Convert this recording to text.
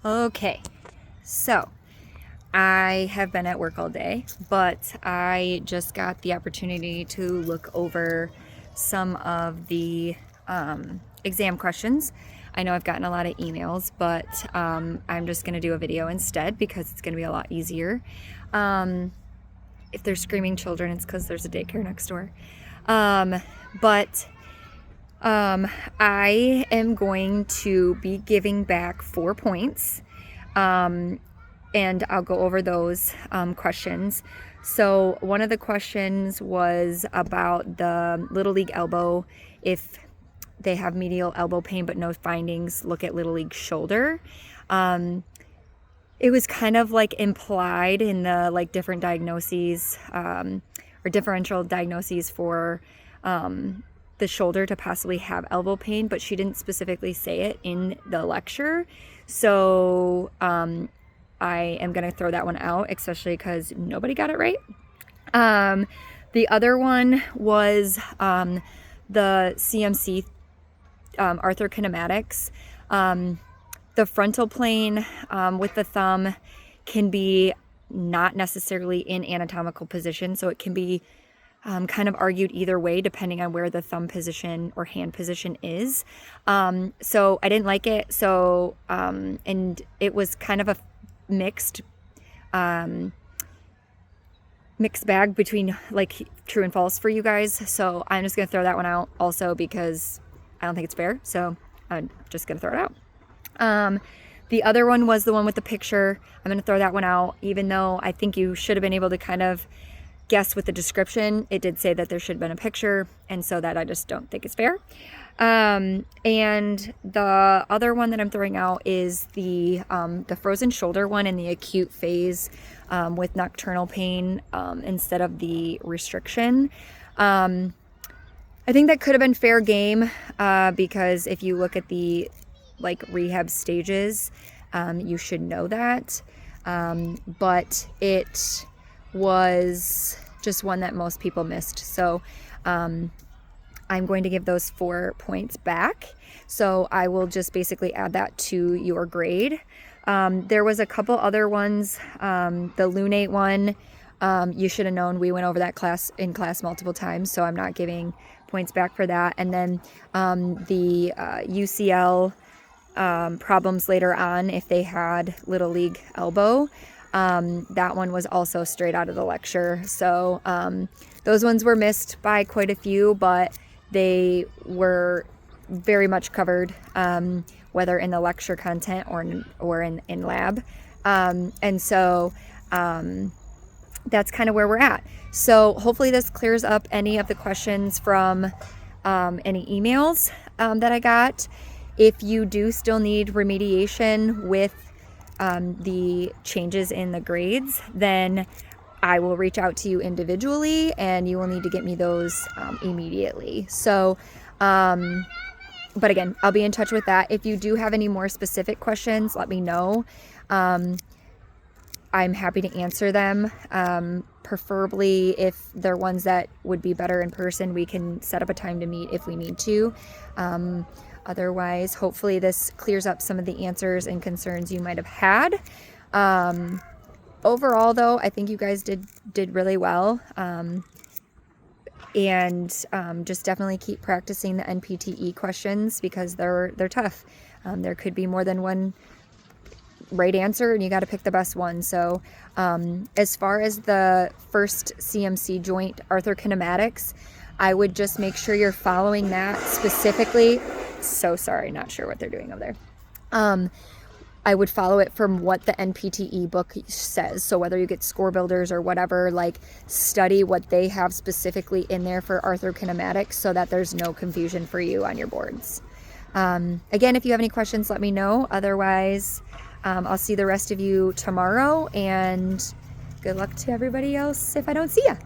Okay, so I have been at work all day, but I just got the opportunity to look over some of the exam questions. I know I've gotten a lot of emails, but I'm just going to do a video instead because it's going to be a lot easier. If there's screaming children, it's because there's a daycare next door. But I am going to be giving back 4 points. And I'll go over those questions. So one of the questions was about the Little League elbow. If they have medial elbow pain but no findings, look at Little League shoulder. It was kind of like implied in the like different diagnoses or differential diagnoses for the shoulder to possibly have elbow pain, but she didn't specifically say it in the lecture. So I am going to throw that one out, especially because nobody got it right. The other one was the CMC arthrokinematics. The frontal plane with the thumb can be not necessarily in anatomical position, so it can be kind of argued either way depending on where the thumb position or hand position is. So I didn't like it. So and it was kind of a mixed bag between like true and false for you guys. So I'm just gonna throw that one out also because I don't think it's fair. So I'm just gonna throw it out. The other one was the one with the picture. I'm gonna throw that one out, even though I think you should have been able to kind of guess with the description. It did say that there should have been a picture, and so that I just don't think is fair. And the other one that I'm throwing out is the frozen shoulder one in the acute phase with nocturnal pain instead of the restriction. I think that could have been fair game because if you look at the like rehab stages, you should know that. But it was just one that most people missed. So I'm going to give those 4 points back. So I will just basically add that to your grade. There was a couple other ones. The lunate one, you should have known. We went over that in class multiple times, so I'm not giving points back for that. And then the UCL problems later on, if they had Little League elbow, that one was also straight out of the lecture. So those ones were missed by quite a few, but they were very much covered, whether in the lecture content or in lab. And so that's kind of where we're at. So hopefully this clears up any of the questions from any emails that I got. If you do still need remediation with the changes in the grades, then I will reach out to you individually and you will need to get me those immediately. So, but again, I'll be in touch with that. If you do have any more specific questions, let me know. I'm happy to answer them. Preferably if they're ones that would be better in person, we can set up a time to meet if we need to. Otherwise, hopefully this clears up some of the answers and concerns you might have had. Overall, though, I think you guys did really well. And just definitely keep practicing the NPTE questions because they're tough. There could be more than one right answer and you got to pick the best one. So as far as the first CMC joint arthrokinematics, I would just make sure you're following that specifically. So sorry, not sure what they're doing over there. I would follow it from what the NPTE book says. So whether you get score builders or whatever, like study what they have specifically in there for arthrokinematics so that there's no confusion for you on your boards. Again, if you have any questions, let me know. Otherwise, I'll see the rest of you tomorrow, and good luck to everybody else if I don't see ya.